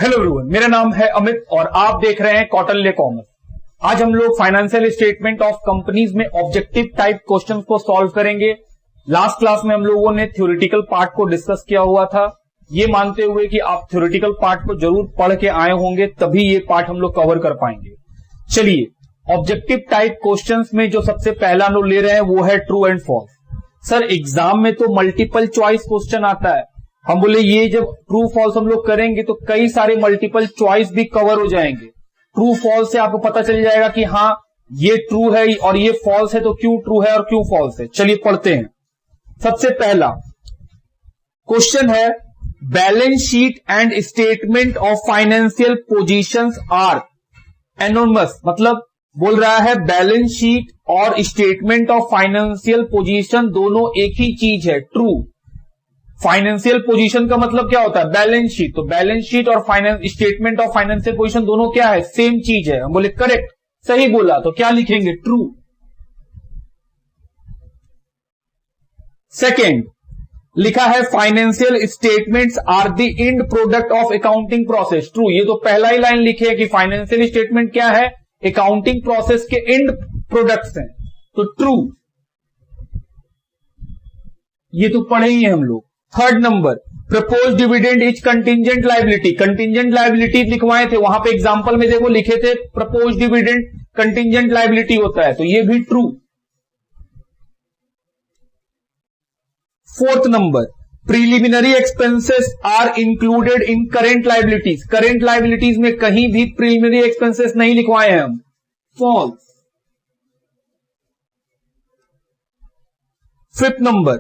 Hello everyone, मेरा नाम है अमित और आप देख रहे हैं कौटिल्य कॉमर्स। आज हम लोग फाइनेंशियल स्टेटमेंट ऑफ कंपनीज में ऑब्जेक्टिव टाइप क्वेश्चंस को सॉल्व करेंगे। लास्ट क्लास में हम लोगों ने थ्योरेटिकल पार्ट को डिस्कस किया हुआ था, ये मानते हुए कि आप थ्योरेटिकल पार्ट को जरूर पढ़ के आए होंगे, तभी ये पार्ट हम लोग कवर कर पाएंगे। चलिए, ऑब्जेक्टिव टाइप क्वेश्चंस में जो सबसे पहला हम लोग ले रहे हैं वो है true and false. Sir exam में तो मल्टीपल चॉइस क्वेश्चन आता है, हम बोले ये जब ट्रू फॉल्स हम लोग करेंगे तो कई सारे मल्टीपल चॉइस भी कवर हो जाएंगे। ट्रू फॉल्स से आपको पता चल जाएगा कि हाँ ये ट्रू है और ये फॉल्स है, तो क्यों ट्रू है और क्यों फॉल्स है। चलिए पढ़ते हैं। सबसे पहला क्वेश्चन है, balance sheet and statement of financial positions are anonymous. मतलब बोल रहा है बैलेंस शीट और स्टेटमेंट ऑफ फाइनेंशियल पोजीशन दोनों एक ही चीज है, ट्रू। फाइनेंशियल पोजीशन का मतलब क्या होता है, बैलेंस शीट। तो बैलेंस शीट और स्टेटमेंट ऑफ फाइनेंशियल पोजीशन दोनों क्या है, सेम चीज है। हम बोले करेक्ट, सही बोला, तो क्या लिखेंगे, ट्रू। सेकेंड लिखा है financial statements are the end product of accounting process, true. ये तो पहला ही लाइन लिखे है कि फाइनेंशियल स्टेटमेंट क्या है, अकाउंटिंग प्रोसेस के एंड प्रोडक्ट्स हैं, तो ट्रू। ये तो पढ़े ही है हम लोग। Third number, propose dividend is contingent liability. Contingent liability लिखवाए थे, वहां पे एग्जांपल में देखो लिखे थे प्रपोज डिविडेंड कंटिंजेंट लायबिलिटी होता है, तो ये भी true. Fourth number, preliminary expenses are included in current liabilities. Current liabilities में कहीं भी प्रीलिमिनरी एक्सपेंसेस नहीं लिखवाए हैं हम, false. Fifth number,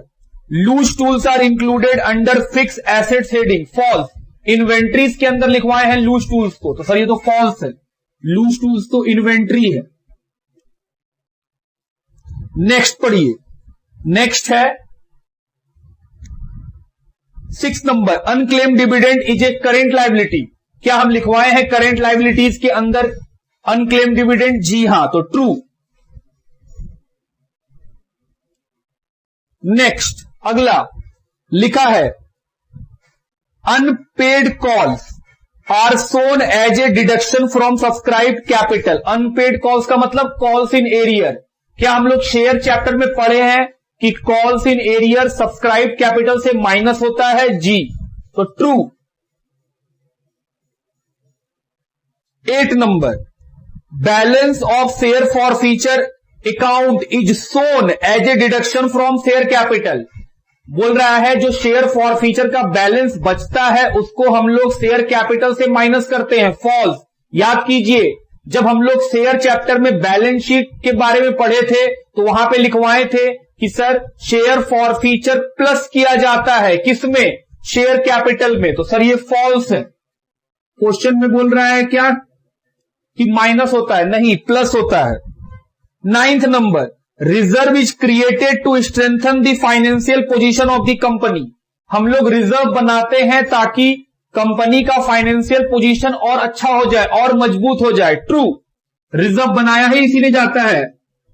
loose tools are included under fix assets heading, false. Inventories के अंदर लिखवाए हैं लूज टूल्स को, तो सर ये तो फॉल्स है, लूज टूल्स तो इन्वेंट्री है। नेक्स्ट पढ़िए, नेक्स्ट है six number, unclaim dividend is a current liability. क्या हम लिखवाए हैं करेंट लायबिलिटीज के अंदर अनक्लेम डिविडेंड, जी हां, तो ट्रू। नेक्स्ट अगला लिखा है unpaid calls are shown as a deduction from subscribed capital. Unpaid calls का मतलब कॉल्स इन एरियर। क्या हम लोग शेयर चैप्टर में पढ़े हैं कि calls in arrear subscribe capital से माइनस होता है, जी, तो true. 8 number, balance of share forfeiture account is shown as a deduction from share capital. बोल रहा है जो शेयर फॉर फीचर का बैलेंस बचता है उसको हम लोग शेयर कैपिटल से माइनस करते हैं, फॉल्स। याद कीजिए, जब हम लोग शेयर चैप्टर में बैलेंस शीट के बारे में पढ़े थे तो वहां पे लिखवाए थे कि sir share for feature plus किया जाता है, किसमें, शेयर कैपिटल में, तो सर ये फॉल्स है। क्वेश्चन में बोल रहा है क्या कि माइनस होता है, नहीं, प्लस होता है। 9th number, reserve is created to strengthen the financial position of the company. हम लोग रिजर्व बनाते हैं ताकि कंपनी का फाइनेंशियल पोजीशन और अच्छा हो जाए और मजबूत हो जाए, ट्रू। रिजर्व बनाया ही इसीलिए जाता है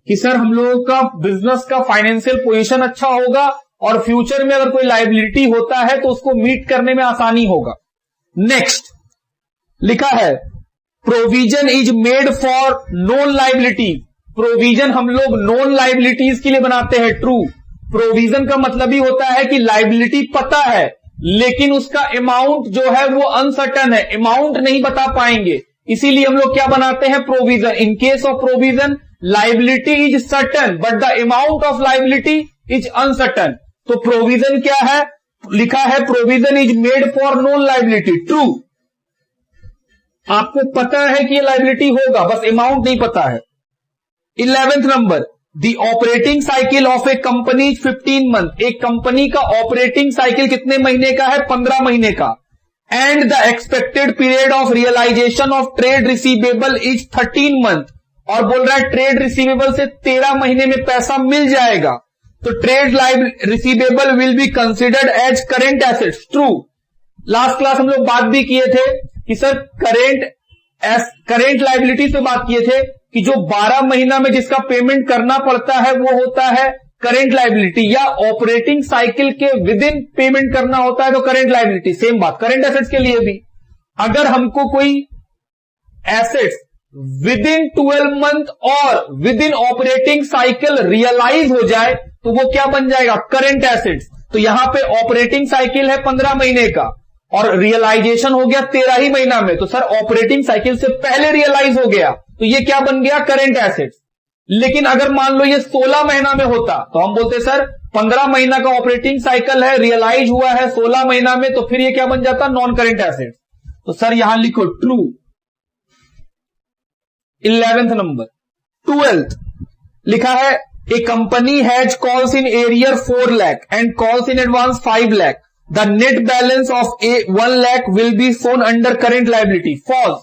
कि सर हम लोगों का बिजनेस का फाइनेंशियल पोजीशन अच्छा होगा और फ्यूचर में अगर कोई लायबिलिटी होता है तो उसको मीट करने में आसानी होगा। नेक्स्ट लिखा है provision is made for non liabilities. Provision हम लोग नॉन लायबिलिटीज के लिए बनाते हैं, ट्रू। प्रोविजन का मतलब ही होता है कि लायबिलिटी पता है लेकिन उसका अमाउंट जो है वो अनसर्टन है, अमाउंट नहीं बता पाएंगे, इसीलिए हम लोग क्या बनाते हैं, provision. In case of provision liability is certain but the amount of liability is uncertain. तो प्रोविजन क्या है, लिखा है provision is made for non liability, true. आपको पता है कि ये लायबिलिटी होगा, बस अमाउंट नहीं पता है। 11th number, the operating cycle of a company 15 month. एक कंपनी का ऑपरेटिंग साइकिल कितने महीने का है, 15 महीने का। And the expected period of realization of trade receivable is 13 month. और बोल रहा है ट्रेड रिसीवेबल से 13 महीने में पैसा मिल जाएगा, तो trade receivable will be considered as current assets, true. Last class हम लोग बात भी किए थे कि सर करेंट लायबिलिटी से बात किए थे कि जो 12 महीना में जिसका पेमेंट करना पड़ता है वो होता है करेंट लायबिलिटी, या ऑपरेटिंग साइकिल के विद इन पेमेंट करना होता है तो करेंट लायबिलिटी। सेम बात करेंट एसेट्स के लिए भी। अगर हमको कोई एसेट्स विद इन 12 मंथ और within operating cycle realize हो जाए तो वो क्या बन जाएगा, करंट एसेट्स। तो यहां पे ऑपरेटिंग साइकिल है 15 महीने का और रियलाइजेशन हो गया 13 ही महीना में, तो सर ऑपरेटिंग साइकिल से पहले रियलाइज हो गया तो ये क्या बन गया, करंट एसेट्स। लेकिन अगर मान लो ये 16 महीना में होता तो हम बोलते सर 15 महीना का ऑपरेटिंग साइकिल है, रियलाइज हुआ है 16 महीना में, तो फिर ये क्या बन जाता, नॉन करंट एसेट्स। तो सर यहां लिखो ट्रू। 11th number. 12th लिखा है a company has calls in arrear 4 lakh and calls in advance 5 lakh, the net balance of 1 lakh will be shown under current liability. False.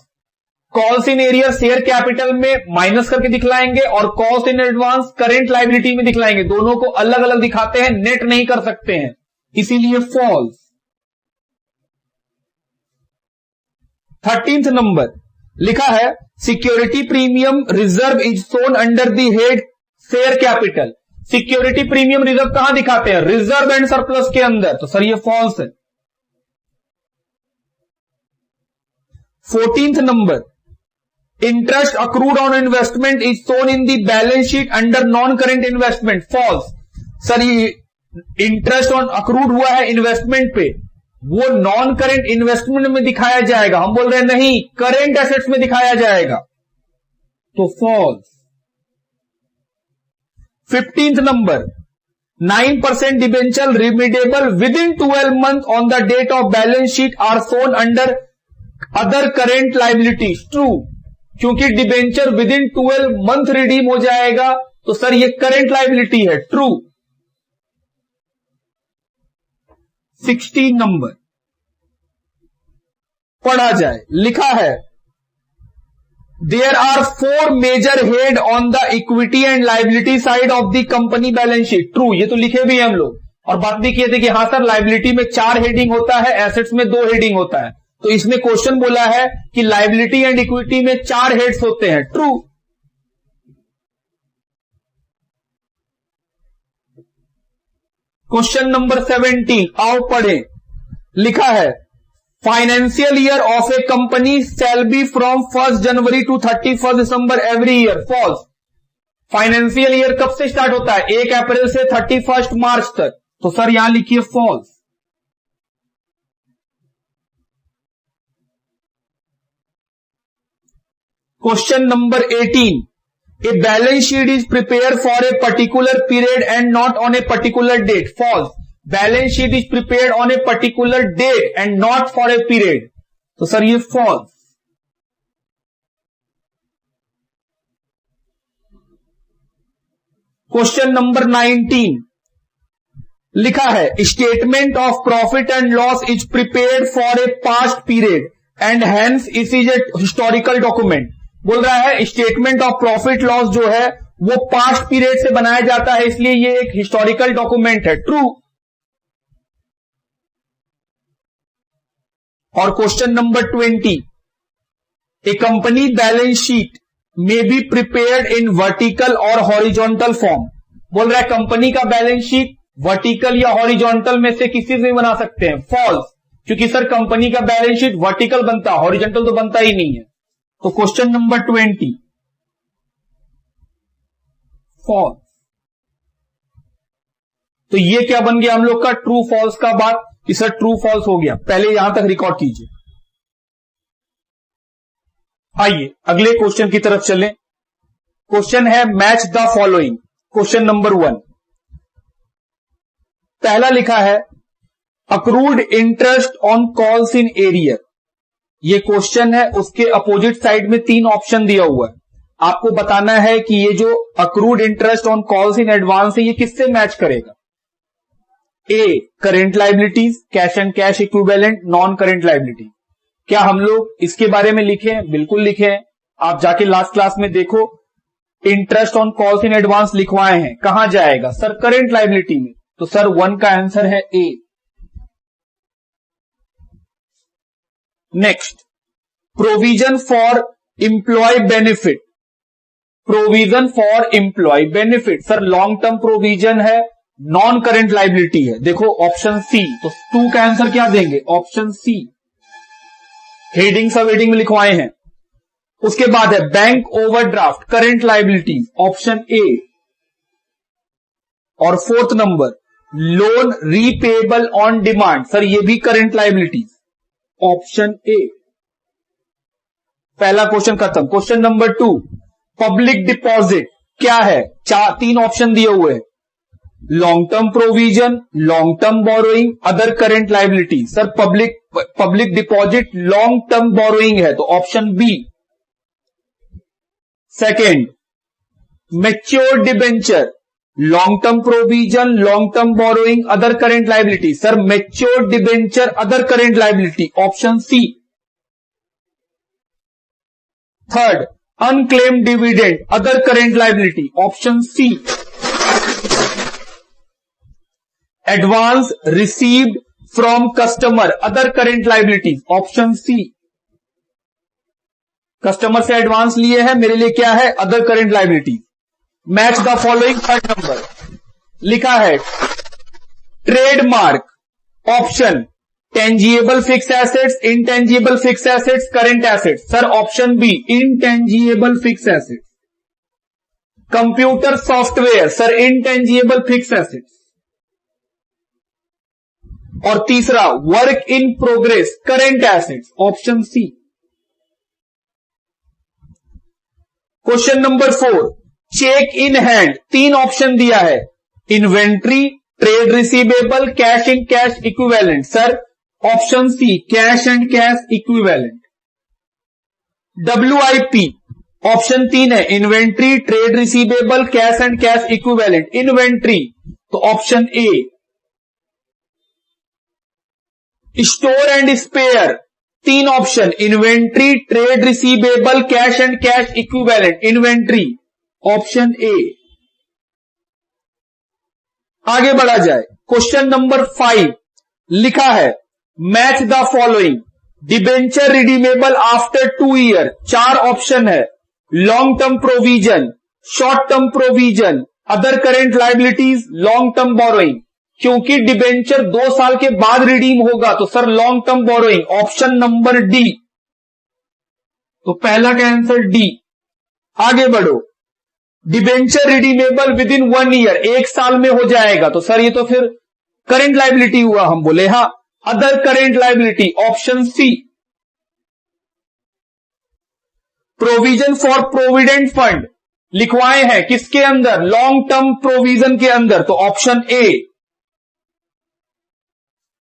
Calls in arrear share capital में minus करके दिखलाएंगे और calls in advance current liability में दिखलाएंगे, दोनों को अलग अलग दिखाते हैं, नेट नहीं कर सकते हैं, इसीलिए फॉल्स। 13th नंबर लिखा है security premium reserve is shown under the head share capital. Security premium reserve कहां दिखाते हैं, रिजर्व एंड सरप्लस के अंदर, तो सर ये फॉल्स है। 14th number interest accrued on investment is shown in the balance sheet under non current investment. False. Sir ये interest on accrued हुआ है इन्वेस्टमेंट पे, वो नॉन करेंट इन्वेस्टमेंट में दिखाया जाएगा, हम बोल रहे हैं नहीं, करेंट एसेट्स में दिखाया जाएगा, तो false. 15th number 9% debenture redeemable within 12 month on the date of balance sheet are shown under other current liabilities. True, क्योंकि debenture within 12 month redeem हो जाएगा तो सर ये करेंट लायबिलिटी है। ट्रू। 16 नंबर पढ़ा जाए, लिखा है there are 4 major head on the equity and liability side of the company balance sheet. True, ये तो लिखे भी हैं हम लोग और बात भी किए थे कि हाँ सर लायबिलिटी में 4 हेडिंग होता है, एसेट्स में 2 हेडिंग होता है, तो इसमें क्वेश्चन बोला है कि लायबिलिटी एंड इक्विटी में 4 हेड्स होते हैं। ट्रू। क्वेश्चन नंबर 17 आओ पढ़ें, लिखा है financial year of a company shall be from 1 January to 31 December every year. False. Financial year कब से स्टार्ट होता है, 1 अप्रैल से 31 मार्च तक, तो सर यहां लिखिए false. Question number 18 a balance sheet is prepare for a particular period and not on a particular date. False. Balance sheet is prepared on a particular date and not for a period, तो sir ये false. Question number 19 लिखा है statement of profit and loss is prepared for a past period and hence it is a historical document. बोल रहा है statement of profit loss जो है वो पास्ट पीरियड से बनाया जाता है, इसलिए ये एक हिस्टोरिकल डॉक्यूमेंट है। ट्रू। और question number 20 A company balance sheet may be prepared in vertical और हॉरिजॉन्टल फॉर्म। बोल रहा है कंपनी का बैलेंस शीट वर्टिकल या हॉरिजॉन्टल में से किसी से बना सकते हैं। फॉल्स, क्योंकि सर कंपनी का बैलेंस शीट वर्टिकल बनता है, हॉरिजॉन्टल तो बनता ही नहीं है। तो क्वेश्चन नंबर 20 फॉल्स। तो ये क्या बन गया हम लोग का ट्रू फॉल्स का बात कि सर ट्रू फॉल्स हो गया, पहले यहां तक रिकॉर्ड कीजिए। आइए अगले क्वेश्चन की तरफ चलें। क्वेश्चन है match the following. Question number 1 पहला लिखा है accrued interest on calls in arrear. ये क्वेश्चन है, उसके अपोजिट साइड में 3 ऑप्शन दिया हुआ है, आपको बताना है कि ये जो accrued interest on calls in advance है ये किससे मैच करेगा। A current liabilities, cash and cash equivalent, non current liability. क्या हम लोग इसके बारे में लिखे हैं? बिल्कुल लिखे हैं, आप जाके लास्ट क्लास में देखो, interest on calls in advance लिखवाए हैं, कहां जाएगा सर, करेंट लायबिलिटी में। तो सर 1 का आंसर है A. Next provision for employee benefit. Provision for employee benefit sir long term provision है, नॉन करेंट लायबिलिटी है। देखो ऑप्शन सी, तो 2 का आंसर क्या देंगे, option C. Heading sub heading में लिखवाए हैं। उसके बाद है bank overdraft current liabilities, option A. और fourth number loan repayable on demand, sir ये भी करंट लायबिलिटीज, ऑप्शन ए। पहला क्वेश्चन खत्म। क्वेश्चन नंबर 2, पब्लिक डिपॉजिट क्या है? 3 ऑप्शन दिए हुए हैं, long term provision, long term borrowing, other current liability. Sir public deposit long term borrowing है, तो option B. Second, matured debenture, long term provision, long term borrowing, other current liability. Sir matured debenture other current liability, option C. Third, unclaimed dividend other current liability, option C. Advance received from customer other current liabilities, option C. Customer से advance लिए हैं, मेरे लिए क्या है? Other current liabilities. Match the following. Third number लिखा है trademark, option tangible fix assets, intangible fix assets, current assets. Sir option B, intangible fix assets. Computer software, sir intangible fix assets. और तीसरा work in progress current assets, option C. Question number 4, cheque in hand 3 option दिया है, inventory, trade receivable, cash in cash equivalent. Sir option C, cash and cash equivalent. WIP option 3 है, inventory, trade receivable, cash and cash equivalent. Inventory तो option A. Store and spare 3 option, inventory, trade receivable, cash and cash equivalent. Inventory option A. आगे बढ़ा जाए। Question number 5 लिखा है match the following, debenture redeemable after 2 year. 4 option है, long term provision, short term provision, other current liabilities, long term borrowing. क्योंकि debenture 2 साल के बाद रिडीम होगा तो sir long term borrowing, option number D. तो पहला का आंसर डी। आगे बढ़ो, debenture redeemable with in 1 year, 1 साल में हो जाएगा तो सर ये तो फिर करेंट लायबिलिटी हुआ, हम बोले हाँ। Other current liability, option C. Provision for provident fund लिखवाए हैं किसके अंदर? लॉन्ग टर्म प्रोविजन के अंदर, तो ऑप्शन ए।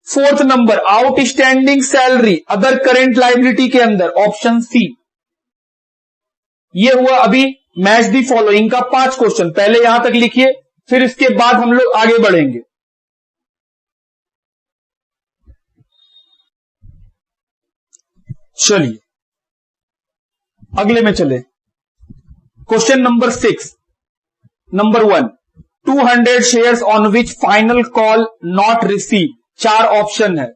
Fourth number, outstanding salary other current liability के अंदर, ऑप्शन सी। ये हुआ अभी मैच दी फॉलोइंग का 5 क्वेश्चन। पहले यहां तक लिखिए, फिर इसके बाद हम लोग आगे बढ़ेंगे। चलिए अगले में चले। Question number 6, number 1, 200 shares on which final call not receive. 4 option है,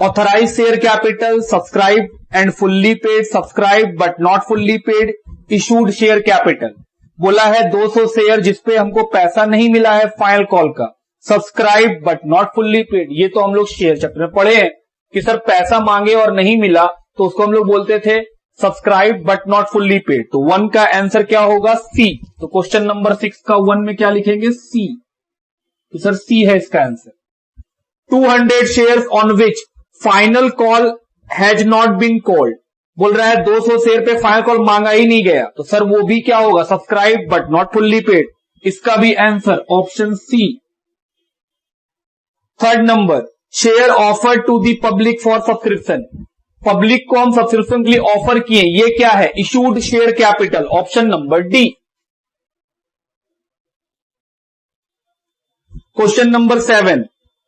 authorise share capital, subscribe and fully paid, subscribe but not fully paid, issued share capital. बोला है 200 शेयर जिसपे हमको पैसा नहीं मिला है फाइनल कॉल का, subscribe but not fully paid. ये तो हम लोग शेयर चैप्टर में पढ़े हैं कि सर पैसा मांगे और नहीं मिला तो उसको हम लोग बोलते थे subscribe but not fully paid. तो 1 का आंसर क्या होगा? सी। तो क्वेश्चन नंबर 6 का 1 में क्या लिखेंगे? सी। तो सर सी है इसका answer. 200 shares on which final call has not been called, बोल रहा है 200 शेयर पे फाइनल कॉल मांगा ही नहीं गया, तो सर वो भी क्या होगा? Subscribe but not fully paid. इसका भी answer option C. Third number, share offer to the public for subscription, public को हम सब्सक्रिप्शन के लिए ऑफर किए, ये क्या है? Issued share capital, option number D. Question number 7,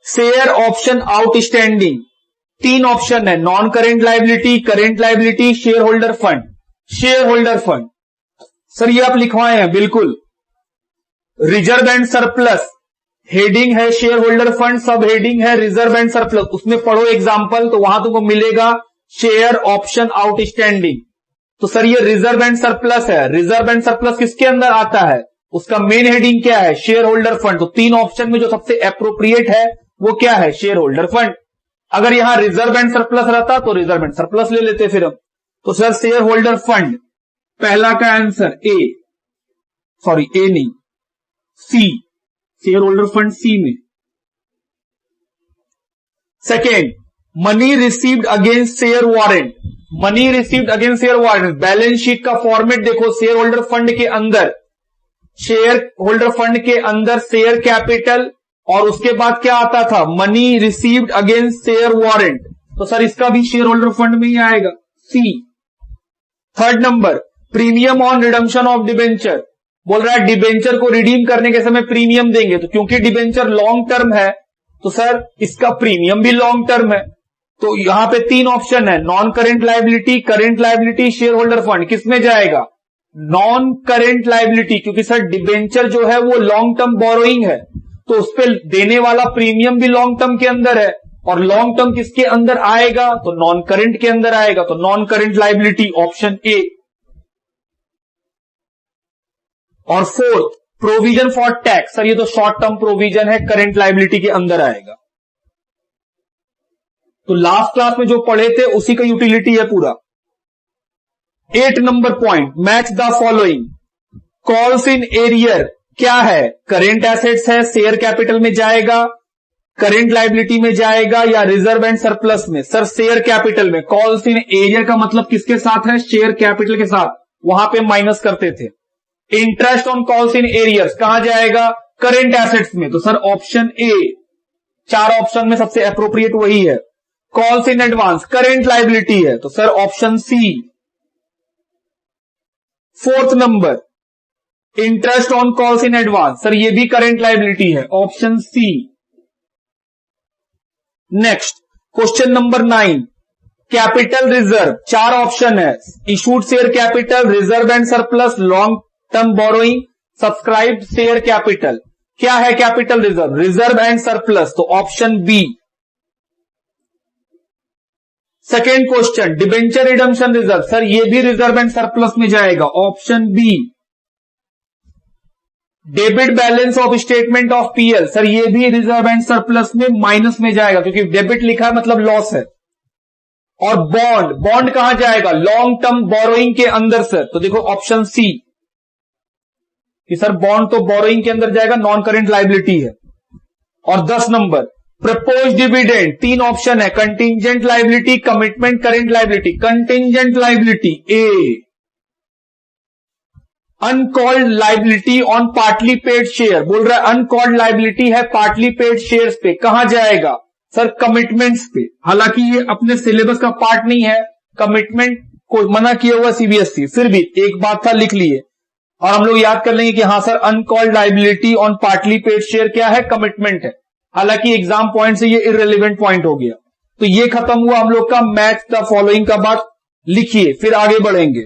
share option outstanding 3 option है, non current liability, current liability, share holder fund. Share holder fund sir ये आप लिखवाए हैं बिल्कुल। रिजर्व एंड सरप्लस हेडिंग है share holder fund, sub heading है reserve and surplus, उसमें पढ़ो एग्जांपल तो वहां तुमको मिलेगा शेयर ऑप्शन आउटस्टैंडिंग। तो सर ये रिजर्व एंड सरप्लस है। रिजर्व एंड सरप्लस किसके अंदर आता है? उसका मेन हेडिंग क्या है? Share holder fund. तो 3 ऑप्शन में जो सबसे एप्रोप्रिएट है वो क्या है? Share holder fund. अगर यहां रिजर्व एंड सरप्लस रहता तो रिजर्व एंड सरप्लस ले लेते फिर हम। तो सर शेयर होल्डर फंड, पहला का आंसर ए नहीं, सी, शेयर होल्डर फंड सी में। Second, money received against share warrant, money received against share warrant, balance sheet का फॉर्मेट देखो, शेयर होल्डर फंड के अंदर, शेयर होल्डर फंड के अंदर शेयर कैपिटल और उसके बाद क्या आता था, money received against share warrant, तो सर इसका भी शेयर होल्डर फंड में ही आएगा, C. Third number, premium on redemption of debenture, बोल रहा है डिबेंचर को रिडीम करने के समय प्रीमियम देंगे, तो क्योंकि डिबेंचर लॉन्ग टर्म है तो सर इसका प्रीमियम भी लॉन्ग टर्म है। तो यहां पे तीन ऑप्शन है, non current liability, current liability, share holder fund, किसमें जाएगा, नॉन करेंट लायबिलिटी, क्योंकि सर डिबेंचर जो है वो लॉन्ग टर्म बोरोइंग है, तो उस पर देने वाला प्रीमियम भी लॉन्ग टर्म के अंदर है, और लॉन्ग टर्म किसके अंदर आएगा, तो नॉन करेंट के अंदर आएगा, तो non current liability option A. और fourth, provision for tax, sir ये तो शॉर्ट टर्म प्रोविजन है, करेंट लायबिलिटी के अंदर आएगा। तो लास्ट क्लास में जो पढ़े थे उसी का यूटिलिटी है पूरा। 8 number point, match the following, calls in arrear क्या है, करेंट एसेट्स है, शेयर कैपिटल में जाएगा, करेंट लायबिलिटी में जाएगा, या रिजर्व एंड सरप्लस में, सर शेयर कैपिटल में। कॉल्स इन एरियर का मतलब किसके साथ है, शेयर कैपिटल के साथ, वहां पे माइनस करते थे। Interest on calls in arrears कहां जाएगा, करेंट एसेट्स में, तो सर ऑप्शन ए, 4 ऑप्शन में सबसे अप्रोप्रिएट वही है। Calls in advance current liability है, तो sir option C. Fourth number, interest on calls in advance, sir ये भी करेंट लायबिलिटी है, option C. Next question number 9, capital reserve, 4 option है, issued share capital, reserve and surplus, long term borrowing, subscribed share capital, क्या है capital reserve, reserve and surplus, तो option B. Second question, debenture redemption reserve, sir ये भी reserve and surplus में जाएगा, option B. Debit balance of statement of PL, sir ये भी reserve and surplus में माइनस में जाएगा, क्योंकि डेबिट लिखा है मतलब लॉस है। और बॉन्ड, बॉन्ड कहां जाएगा, लॉन्ग टर्म बोरोइंग के अंदर सर, तो देखो ऑप्शन सी कि सर बॉन्ड तो बोरोइंग के अंदर जाएगा, नॉन करेंट लायबिलिटी है। और 10 नंबर, प्रपोज डिविडेंड, 3 ऑप्शन है, contingent liability, commitment, current liability, contingent liability A. Uncalled liability on partly paid share, बोल रहा है अनकॉल्ड लायबिलिटी है पार्टली पेड शेयर्स पे, कहां जाएगा, सर कमिटमेंट्स पे। हालांकि ये अपने सिलेबस का पार्ट नहीं है, कमिटमेंट को मना किया हुआ सीबीएसई, फिर भी एक बात था लिख लिए, और हम लोग याद कर लेंगे कि हां sir uncalled liability on partly paid share क्या है, कमिटमेंट है। हालांकि एग्जाम पॉइंट से ये इररिलेवेंट पॉइंट हो गया। तो ये खत्म हुआ हम लोग का मैच द फॉलोइंग का बात, लिखिए फिर आगे बढ़ेंगे।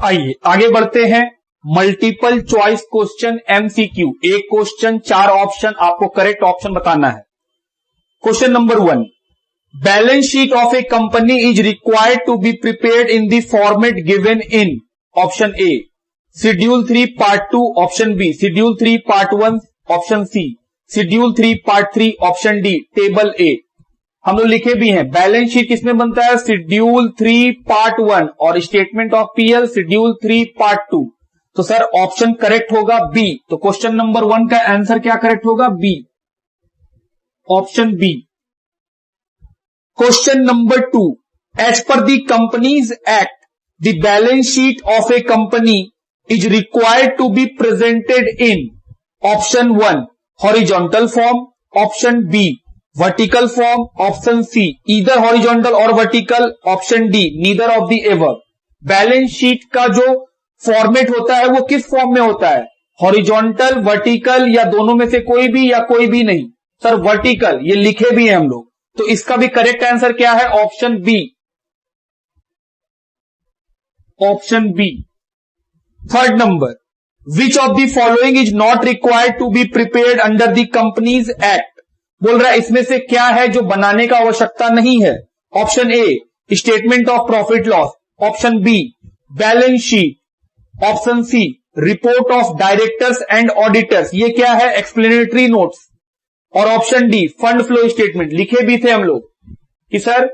आइए आगे बढ़ते हैं, मल्टीपल चॉइस क्वेश्चन एमसीक्यू, एक क्वेश्चन 4 ऑप्शन, आपको करेक्ट ऑप्शन बताना है। Question number 1, balance sheet of a company is required to be prepared in the format given in, option A schedule 3 part 2, option B schedule 3 part 1, option C schedule 3 part 3, option D table A. हम लोग लिखे भी हैं, balance sheet किसमें बनता है, schedule 3 part 1, और statement of PL schedule 3 part 2, तो सर ऑप्शन करेक्ट होगा बी। तो क्वेश्चन नंबर 1 का आंसर क्या करेक्ट होगा, B, option B. Question number 2, as per the companies act the balance sheet of a company is required to be presented in, option 1 horizontal form, option B vertical form, option C either horizontal और vertical, option D neither of the above. Balance sheet का जो format होता है वो किस form में होता है, हॉरिजॉन्टल, वर्टिकल, या दोनों में से कोई भी, या कोई भी नहीं, सर वर्टिकल, ये लिखे भी हैं हम लोग। तो इसका भी करेक्ट आंसर क्या है, option B, option B. Third number, which of the following is not required to be prepared under the companies act, बोल रहा है इसमें से क्या है जो बनाने का आवश्यकता नहीं है, option A statement of profit loss, option B balance sheet, option C report of directors and auditors, ये क्या है? Explanatory notes. और option D fund flow statement. लिखे भी थे हम लोग कि सर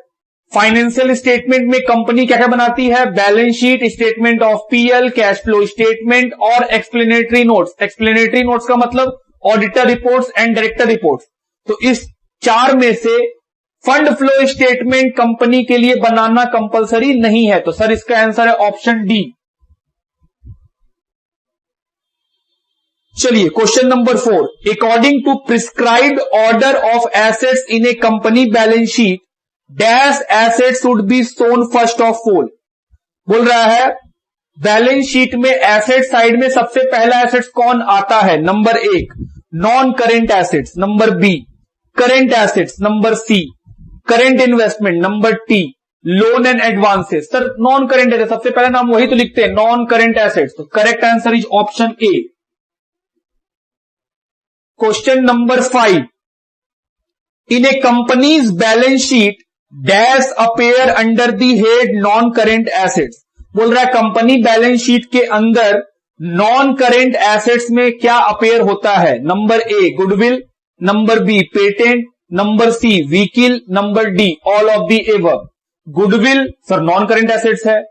फाइनेंशियल स्टेटमेंट में कंपनी क्या क्या बनाती है? Balance sheet, statement of PL, cash flow statement और एक्सप्लेनेटरी नोट्स। एक्सप्लेनेटरी नोट्स का मतलब auditor reports and director reports. तो इस चार में से फंड फ्लो स्टेटमेंट कंपनी के लिए बनाना कंपलसरी नहीं है, तो सर इसका आंसर है ऑप्शन डी। चलिए question number 4, according to prescribed order of assets in a company balance sheet dash assets should be shown first of all. बोल रहा है बैलेंस शीट में एसेट साइड में सबसे पहला एसेट्स कौन आता है? Number 1 non current assets, number B current assets, number C current investment, number D loan and advances. Sir non current assets सबसे पहला नाम वही तो लिखते हैं, नॉन करेंट एसेट्स। तो correct answer is option A. Question number 5, in A companies balance sheet dash appear under the head non current assets. बोल रहा है कंपनी बैलेंस शीट के अंदर नॉन करेंट एसेट्स में क्या अपेयर होता है? Number A goodwill, number B patent, number C vehicle, number D all of the above. Goodwill sir non current assets है,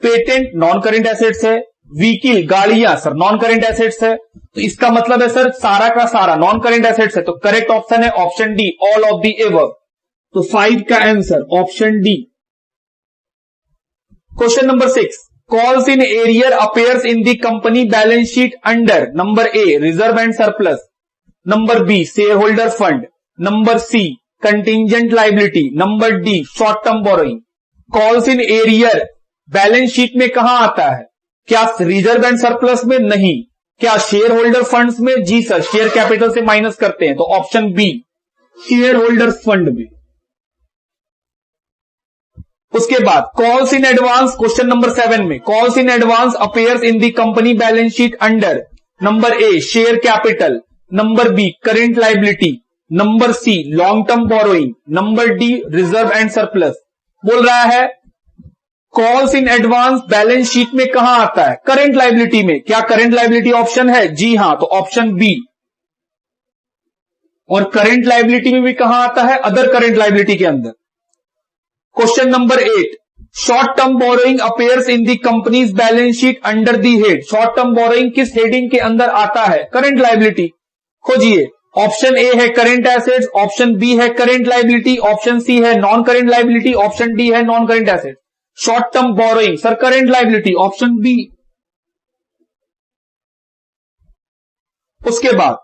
पेटेंट नॉन करेंट एसेट्स है, vehicle गाड़ियां sir non current assets है। तो इसका मतलब है सर सारा का सारा नॉन करेंट एसेट्स है। तो करेक्ट ऑप्शन है option D all of the above. तो 5 का answer option D. Question number 6, calls in arrear appears in the company balance sheet under number A reserve and surplus, number B share holder fund, number C contingent liability, number D short term borrowing. Calls in arrear balance sheet में कहां आता है? क्या reserve and surplus में? नहीं। क्या share holder funds में? जी सर शेयर कैपिटल से माइनस करते हैं, तो option B share holder fund में। उसके बाद calls in advance, question number 7 में calls in advance appears in the company balance sheet under number A share capital, number B current liability, number C long term borrowing, number D reserve and surplus. बोल रहा है calls in advance balance sheet में कहां आता है? Current liability में। क्या current liability option है? जी हां, तो ऑप्शन बी। और करेंट लाइबिलिटी में भी कहां आता है? अदर करेंट लाइबिलिटी के अंदर। Question number 8, short term borrowing appears in the companies balance sheet under the head. Short term borrowing किस हेडिंग के अंदर आता है? Current liability. खोजिए। ऑप्शन ए है करेंट एसेट्स, ऑप्शन बी है करेंट लाइबिलिटी, ऑप्शन सी है non current liability, option D है non current assets. Short term borrowing sir current liability, option B. उसके बाद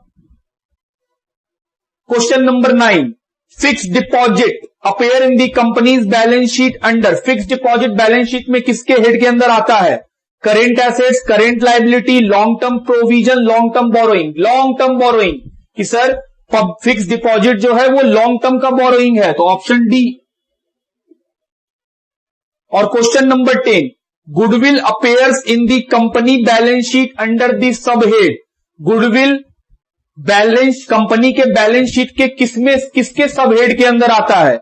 question number 9, fix deposit appear in the companies balance sheet under. Fix deposit balance sheet में किसके head के अंदर आता है? Current assets, current liability, long term provision, long term borrowing. Long term borrowing कि sir fix deposit जो है वो लॉन्ग टर्म का बोरोइंग है, तो ऑप्शन डी। और question number 10, goodwill appears in the company balance sheet under the sub head. Goodwill balance company के balance sheet के किसके सब हेड के अंदर आता है?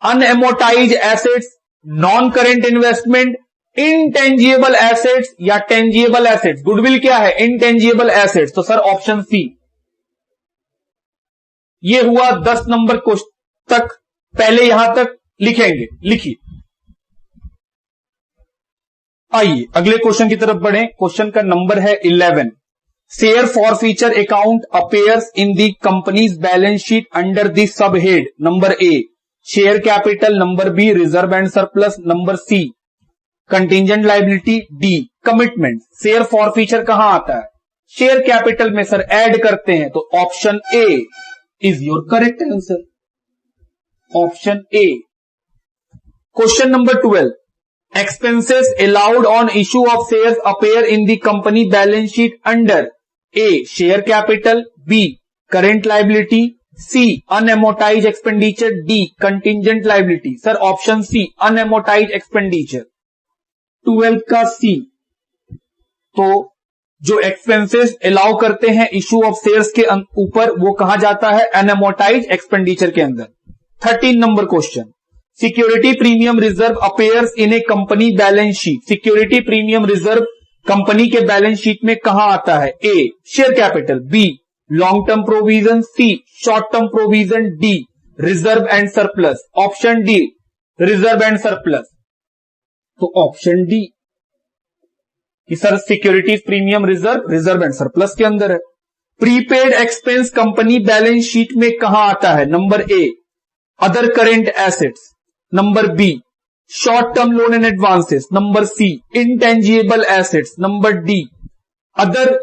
अनएमोटाइज assets, non current investment, intangible assets या टेंजिबल एसेट्स। गुडविल क्या है? Intangible assets. तो सर ऑप्शन सी। ये हुआ 10 नंबर क्वेश्चन तक। पहले यहां तक लिखेंगे, लिखिए। आइए अगले क्वेश्चन की तरफ बढ़ें। क्वेश्चन का नंबर है 11, share forfeiture account appears in the companies balance sheet under the sub head. Number A share capital, number B reserve and surplus, number C contingent liability, D commitment. Share forfeiture कहां आता है? Share capital में sir add करते हैं, तो option A is your correct answer, option A. Question number 12, expenses allowed on issue of shares appear in the company balance sheet under A share capital, B current liability, C unamortized expenditure, D contingent liability। Sir option C unamortized expenditure। 12 का C। तो जो expenses allow करते हैं issue of shares के ऊपर वो कहा जाता है? अनएमोटाइज एक्सपेंडिचर के अंदर। 13 number question, security premium reserve appears in a company balance sheet. Security premium reserve company के बैलेंस शीट में कहां आता है? A share capital, B long term provision, C short term provision, D reserve and surplus. Option D reserve and surplus. तो option D कि sir securities premium reserve and surplus के अंदर है। Prepaid expense company balance sheet में कहां आता है? Number A other current assets, number B short term loan and advances, number C intangible assets, number D other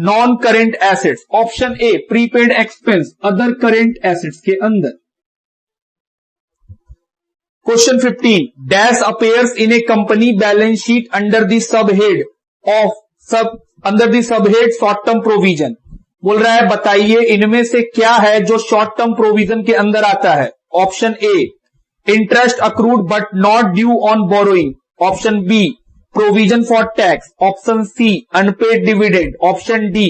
non current assets. Option A prepaid expense other current assets के अंदर। Question 15 dash appears in a company balance sheet under the sub head short term provision. बोल रहा है बताइए इनमें से क्या है जो शॉर्ट टर्म प्रोविजन के अंदर आता है? Option A interest accrued but not due on borrowing, option B provision for tax, option C unpaid dividend, option D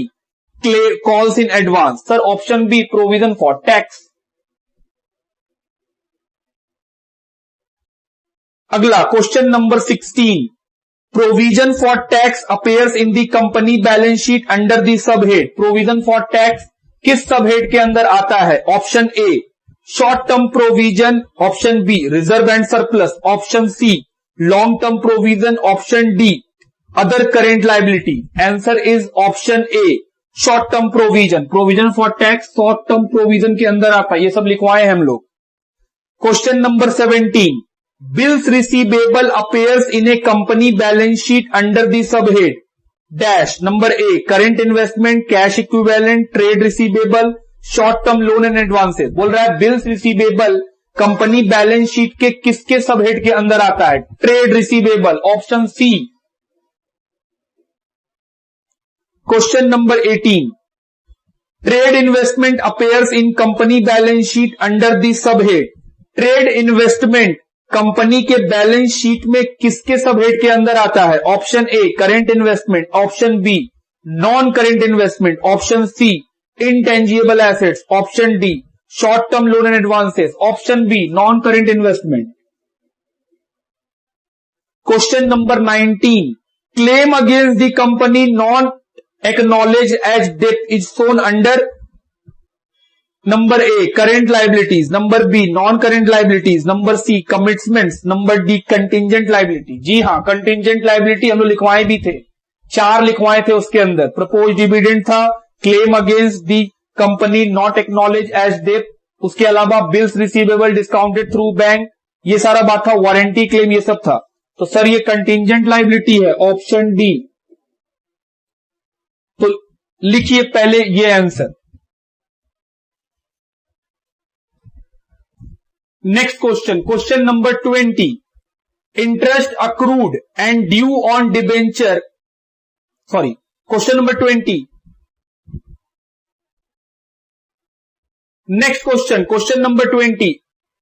calls in advance. Sir option B provision for tax. अगला question number 16 provision for tax appears in the company balance sheet under the sub head. Provision for tax किस sub head के अंदर आता है? Option A short term provision, option B reserve and surplus, option C long term provision, option D other current liability. Answer is option A short term provision. Provision for tax short term provision के अंदर आता है, ये सब लिखवाए हम लोग। Question number 17 bills receivable appears in a company balance sheet under the sub head dash. Number A current investment, cash equivalent, trade receivable, short term loan and advances. बोल रहा है bills receivable company balance sheet के किसके sub head के अंदर आता है? Trade receivable, option C. Question number 18 trade investment appears in company balance sheet under the sub head. Trade investment company के बैलेंस शीट में किसके सब हेड के अंदर आता है? Option A current investment, option B non current investment, option C intangible assets, option D short term loan and advances, option B non current investment. Question number 19 claim against the company non acknowledge as debt is shown under. Number A current liabilities, number B non current liabilities, number C commitments, number D contingent liability. जी हां contingent liability हम लोग लिखवाए भी थे, 4 लिखवाए थे उसके अंदर। प्रपोज डिविडेंड था, claim against the company not acknowledge as debt, उसके अलावा bills receivable discounted through bank, ये सारा बात था, वारंटी क्लेम ये सब था। तो सर ये कंटिंजेंट लाइबिलिटी है, ऑप्शन डी। तो लिखिए पहले ये answer. Next question, question number 20 interest accrued and due on debenture, sorry question number 20। Next question, question number 20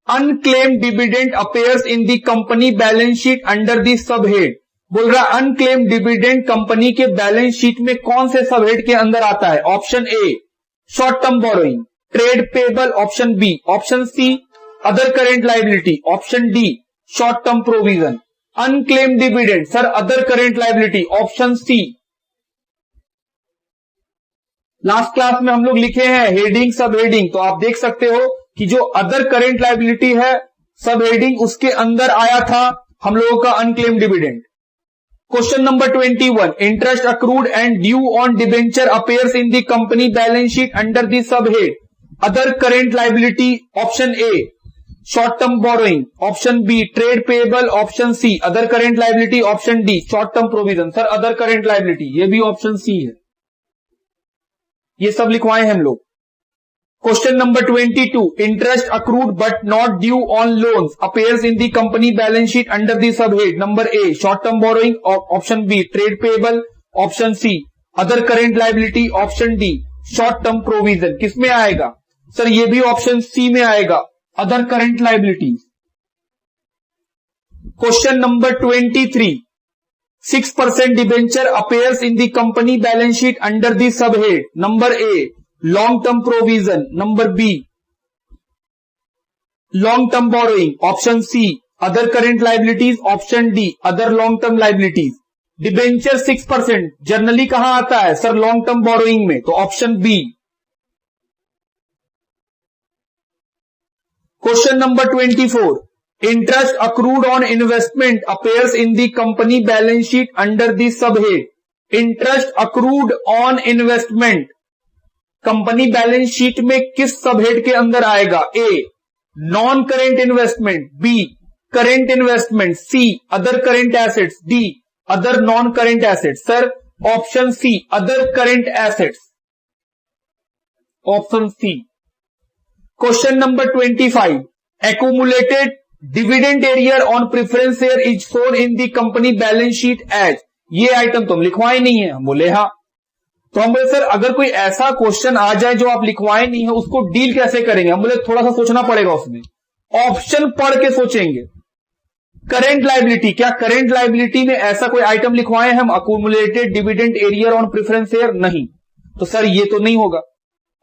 unclaimed dividend appears in the company balance sheet under the sub head. बोल रहा unclaimed dividend company के balance sheet में कौन से सब head के अंदर आता है? Option A short term borrowing, trade payable, option B, option C other current liability, option D short term provision. Unclaimed dividend sir other current liability, option C. Last class में हम लोग लिखे हैं हेडिंग सब हेडिंग, तो आप देख सकते हो कि जो अदर करेंट लाइबिलिटी है सब हेडिंग उसके अंदर आया था हम लोगों का unclaimed dividend. Question number 21 interest accrued and due on debenture appears in the company balance sheet under the sub head other current liability. Option A short term borrowing, option B trade payable, option C other current liability, option D short term provision. Sir other current liability, ये भी option C है, ये सब लिखवाए हैं हम लोग। Question number 22 interest accrued but not due on loans appears in the company balance sheet under the sub head. Number A short term borrowing, option B trade payable, option C other current liability, option D short term provision. किसमें आएगा? Sir ये भी option C में आएगा, other current liabilities. Question number 23 6% debenture appears in the company balance sheet under the sub head. Number A long term provision, number B long term borrowing, option C other current liabilities, option D other long term liabilities. Debenture 6% generally कहां आता है sir? Long term borrowing में, तो option B. Question number 24, interest accrued on investment appears in the company balance sheet under the subhead. Interest accrued on investment company balance sheet में किस subhead के अंदर आएगा? A non current investment, B current investment, C other current assets, D other non current assets. Sir option C other current assets, option C. Question number 25, accumulated dividend arrear on preference share is shown in the company balance sheet as। ये item तुम लिखवाए नहीं है। हम बोले हाँ। तो हम बोले सर अगर कोई ऐसा क्वेश्चन आ जाए जो आप लिखवाए नहीं है, उसको डील कैसे करेंगे? हम बोले थोड़ा सा सोचना पड़ेगा उसमें, ऑप्शन पढ़ के सोचेंगे। करेंट लाइबिलिटी, क्या करेंट लाइबिलिटी में ऐसा कोई आइटम लिखवाए हम? Accumulated dividend arrear on preference share, नहीं। तो सर ये तो नहीं होगा।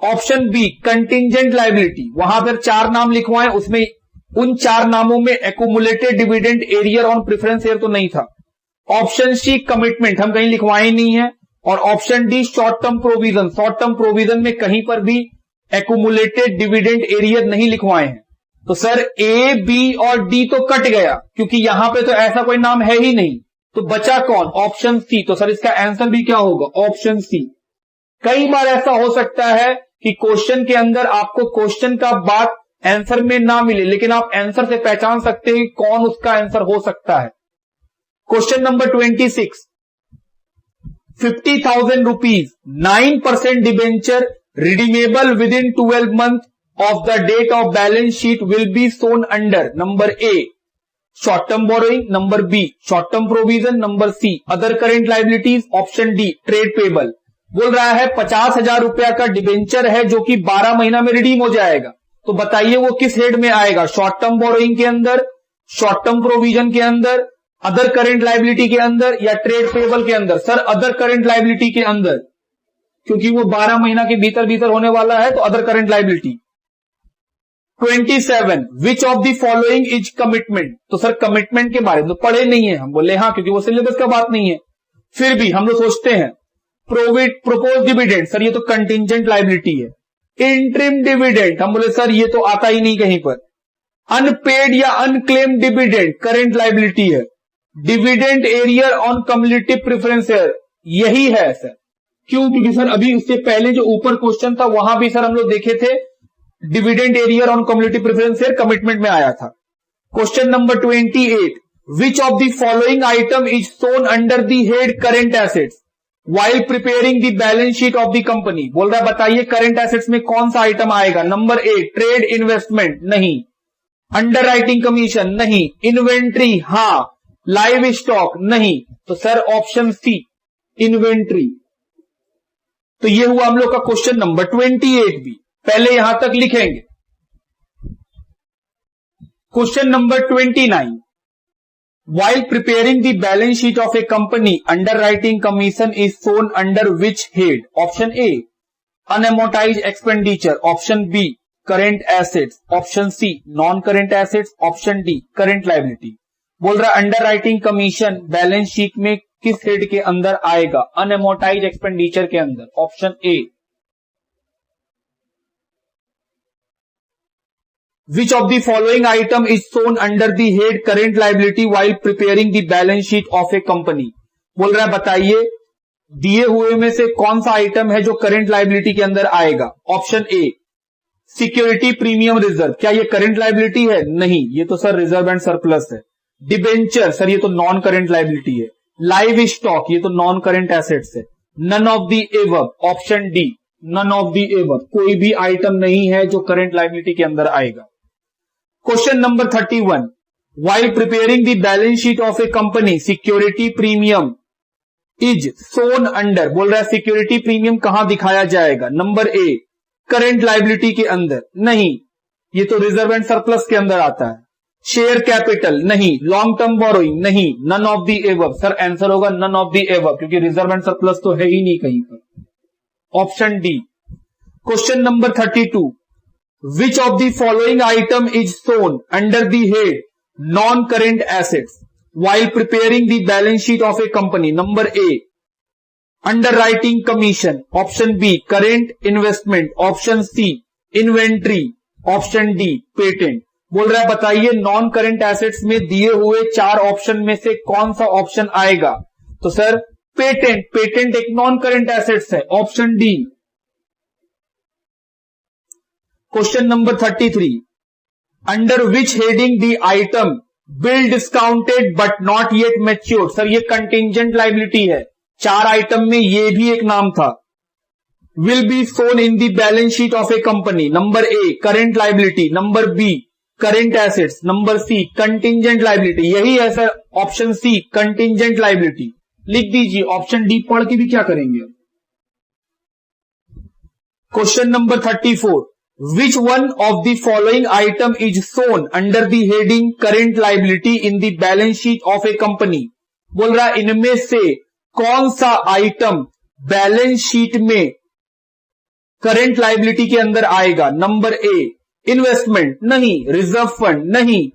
ऑप्शन बी कंटिंजेंट लाइबिलिटी, वहां पर 4 नाम लिखवाए, उसमें उन 4 नामों में accumulated dividend arrear on preference share तो नहीं था। ऑप्शन सी कमिटमेंट, हम कहीं लिखवाए नहीं है। और option D short term provision, short term provision में कहीं पर भी एक्यूमुलेटेड डिविडेंड एरियर नहीं लिखवाए हैं। तो सर ए, बी और डी तो कट गया, क्योंकि यहां पे तो ऐसा कोई नाम है ही नहीं। तो बचा कौन? Option C. तो सर इसका आंसर भी क्या होगा? Option C. कई बार ऐसा हो सकता है कि क्वेश्चन के अंदर आपको क्वेश्चन का बात आंसर में ना मिले, लेकिन आप आंसर से पहचान सकते हैं कौन उसका आंसर हो सकता है। Question number 26, 50,000 rupees 9% debenture redeemable with in 12 month of the date of balance sheet will be shown under number A short term borrowing, number B short term provision, number C other current liabilities, option D trade payable। बोल रहा है 50,000 रुपया का debenture है जो कि 12 महीना में रिडीम हो जाएगा। तो बताइए वो किस हेड में आएगा? शॉर्ट टर्म बोरोइंग के अंदर, शॉर्ट टर्म प्रोविजन के अंदर, अदर करेंट लाइबिलिटी के अंदर या ट्रेड पेबल के अंदर? सर अदर करेंट लाइबिलिटी के अंदर, क्योंकि वो 12 महीना के भीतर भीतर होने वाला है, तो other current liability. 27, which of the following is commitment. तो सर कमिटमेंट के बारे में तो पढ़े नहीं है। हम बोले हाँ, क्योंकि वो सिलेबस का बात नहीं है। फिर भी हम लोग सोचते हैं प्रोपोज डिविडेंड, सर ये तो कंटिंजेंट लाइबिलिटी है। इंटरिम डिविडेंड, हम बोले सर ये तो आता ही नहीं कहीं पर। अनपेड या अनक्लेम डिविडेंड करेंट लाइबिलिटी है। Dividend arrear on cumulative preference share, यही है सर। क्यों? क्योंकि सर अभी उससे पहले जो ऊपर क्वेश्चन था वहां भी सर हम लोग देखे थे dividend arrear on cumulative preference share commitment में आया था। Question number 28, which of the following item is shown under the head current assets while preparing the balance sheet of the company। बोल रहा है बताइए करेंट एसेट्स में कौन सा आइटम आएगा? नंबर ए ट्रेड इन्वेस्टमेंट, नहीं। अंडर राइटिंग कमीशन, नहीं। इन्वेंट्री, हाँ। लाइव स्टॉक, नहीं। तो सर ऑप्शन सी इन्वेंट्री। तो ये हुआ हम लोग का क्वेश्चन नंबर 28 भी, पहले यहां तक लिखेंगे। Question number 29, while preparing the balance sheet of a company underwriting commission is shown under which head? Option A unamortized expenditure, option B current assets, option C non current assets, option D current liability। बोल रहा underwriting commission balance sheet में किस head के अंदर आएगा? अनएमोटाइज expenditure के अंदर, option A. Which of the following item is shown under the head current liability while preparing the balance sheet of a company? बोल रहा है बताइए दिए हुए में से कौन सा आइटम है जो करंट लाइबिलिटी के अंदर आएगा? Option A security premium reserve, क्या ये करंट लाइबिलिटी है? नहीं, ये तो सर रिजर्व एंड सरप्लस है। डिबेंचर, सर ये तो नॉन करंट लाइबिलिटी है। लाइव स्टॉक, ये तो नॉन करंट एसेट्स है। None of the above, option D none of the above, कोई भी आइटम नहीं है जो करंट लाइबिलिटी के अंदर आएगा। Question number 31, while preparing the balance sheet of a company security premium is shown under। बोल रहा है सिक्योरिटी प्रीमियम कहां दिखाया जाएगा? नंबर ए करंट लाइबिलिटी के अंदर, नहीं, ये तो रिजर्व एंड सरप्लस के अंदर आता है। शेयर कैपिटल, नहीं। लॉन्ग टर्म बोरोइंग, नहीं। None of the above, sir answer होगा नन ऑफ द एबव, क्योंकि रिजर्व एंड सरप्लस तो है ही नहीं कहीं पर, option D. Question number 32, Which of the following item is shown under the head non-current assets? while preparing the balance sheet of a company. Number A, underwriting commission. Option B, current investment. Option C, inventory. Option D, patent. बोल रहा है बताइए non current assets में दिए हुए 4 option में से कौन सा ऑप्शन आएगा? तो सर पेटेंट, पेटेंट एक नॉन करंट एसेट्स है, option D. Question number 33, under which heading the item bill discounted but not yet matured. Sir ये कंटिंजेंट लाइबिलिटी है, 4 आइटम में ये भी एक नाम था। Will be shown in the balance sheet of a company. Number A current liability, number B current assets, number C contingent liability. यही है sir option C contingent liability. लिख दीजिए, ऑप्शन डी पढ़ के भी क्या करेंगे। Question number 34, which one of the following item is shown under the heading current liability in the balance sheet of a company. बोल रहा है इनमें से कौन सा आइटम बैलेंस शीट में करंट लाइबिलिटी के अंदर आएगा। नंबर ए इन्वेस्टमेंट, नहीं। रिजर्व फंड, नहीं।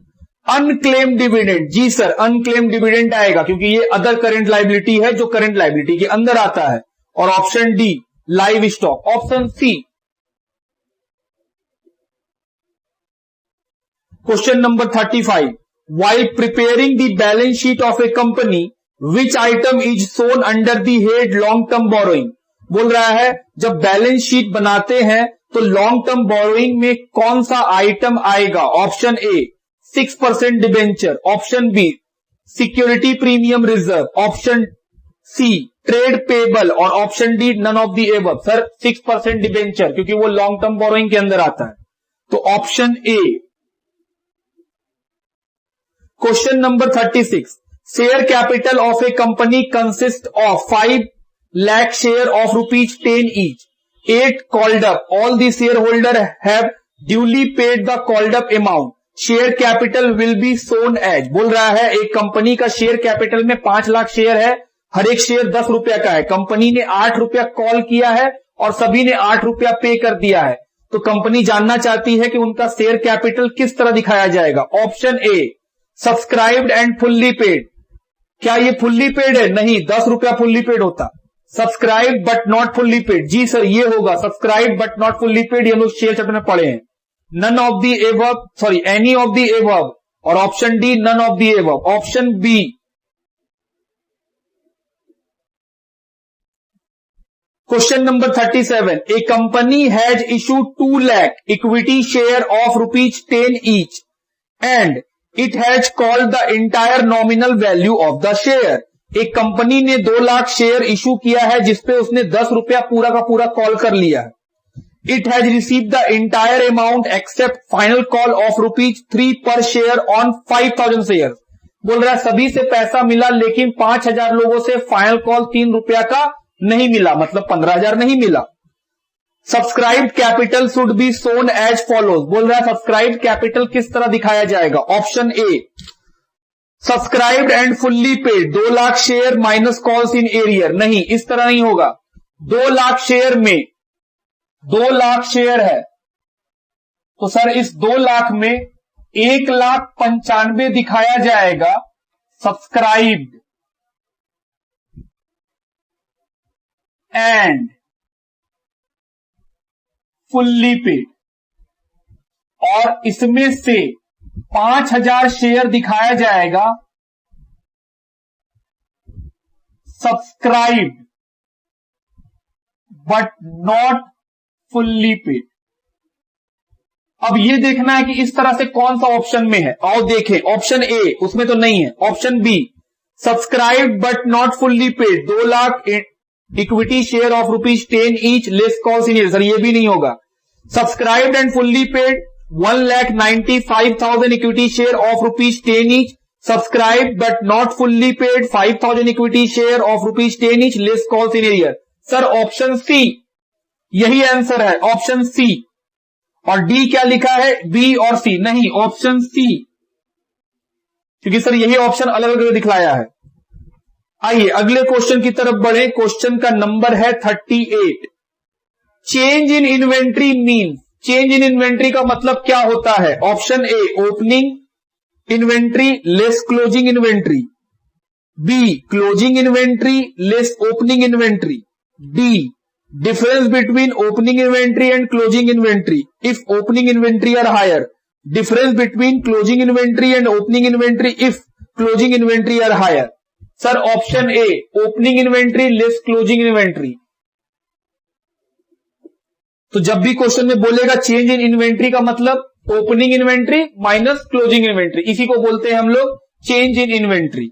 अनक्लेम डिविडेंड, जी सर अनक्लेम डिविडेंड आएगा क्योंकि ये अदर करंट लाइबिलिटी है जो करंट लाइबिलिटी के अंदर आता है। और option D live stock. Option C. Question number 35, while preparing the balance sheet of a company, which item is shown under the head long term borrowing। बोल रहा है जब बैलेंस शीट बनाते हैं तो लॉन्ग टर्म बोरोइंग में कौन सा आइटम आएगा। Option A 6% debenture, option B security premium reserve, option C trade payable और option D none of the above. Sir 6% debenture क्योंकि वो लॉन्ग टर्म बोरोइंग के अंदर आता है, तो option A. Question number 36, share capital of a company consist of 5 lakh share of rupees 10 each. 8 called up. All the shareholder have duly paid the called up amount. Share capital will be shown as। बोल रहा है एक कंपनी का share capital में 5 lakh share है, हर एक share 10 रुपया का है। कंपनी ने 8 रुपया कॉल किया है और सभी ने 8 रुपया पे कर दिया है। तो कंपनी जानना चाहती है कि उनका शेयर कैपिटल किस तरह दिखाया जाएगा। Option A subscribed and fully paid. क्या ये फुल्ली पेड है? नहीं, 10 रुपया फुल्ली पेड होता। Subscribe but not fully paid, जी सर ये होगा subscribe but not fully paid. ये लोग शेयर चैप्टर में पढ़े हैं। None of the above, sorry any of the above, और option D none of the above. Option B. Question number 37, a company has issued 2 lakh equity share of rupees 10 each and it has called the entire nominal value of the share. एक company ने 2 lakh share issue किया है जिसपे उसने 10 रुपया पूरा का पूरा कॉल कर लिया है। It has receive the entire amount except final call of rupees 3 पर शेयर ऑन 5000 शेयर। बोल रहा है सभी से पैसा मिला लेकिन 5000 लोगों से फाइनल कॉल 3 रुपया का नहीं मिला, मतलब 15000 नहीं मिला। Subscribed capital should be shown as follows. बोल रहा है सब्सक्राइब्ड कैपिटल किस तरह दिखाया जाएगा। Option A subscribed and fully paid, 2 lakh share minus calls in arrear. नहीं, इस तरह नहीं होगा। 2 लाख शेयर में 2 लाख शेयर है तो सर इस 2 लाख में 1,95,000 दिखाया जाएगा सब्सक्राइब्ड एंड फुल्ली पेड, और इसमें से 5000 शेयर दिखाया जाएगा subscribed but not fully paid. अब ये देखना है कि इस तरह से कौन सा ऑप्शन में है। आओ देखें, ऑप्शन ए उसमें तो नहीं है। Option B subscribed but not fully paid, 2 lakh equity share of rupees 10 each less calls in. Sir ये भी नहीं होगा। Subscribed and fully paid 1,95,000 equity share of rupees 10 each. Subscribe but not fully paid 5,000 equity share of rupees 10 each less calls in arrear. Sir option C यही answer है, option सी। और D क्या लिखा है? बी और सी। नहीं, ऑप्शन सी, क्योंकि sir यही ऑप्शन अलग अलग दिखलाया है। आइए अगले क्वेश्चन की तरफ बढ़े। क्वेश्चन का नंबर है 38। Change in inventory means, change in inventory का मतलब क्या होता है? Option A opening, inventory less closing inventory, be closing inventory less opening inventory, D difference between opening inventory and closing inventory. If opening inventory are higher, difference between closing inventory and opening inventory if closing inventory are higher. Sir, option A, opening inventory less closing inventory. तो जब भी question में बोलेगा change in inventory का मतलब opening inventory minus closing inventory, इसी को बोलते हैं हम लोग चेंज इन इन्वेंट्री।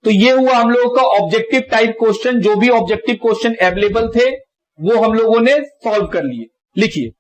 तो ये हुआ हम लोगों का ऑब्जेक्टिव टाइप क्वेश्चन। जो भी ऑब्जेक्टिव क्वेश्चन अवेलेबल थे वो हम लोगों ने सॉल्व कर लिए। लिखिए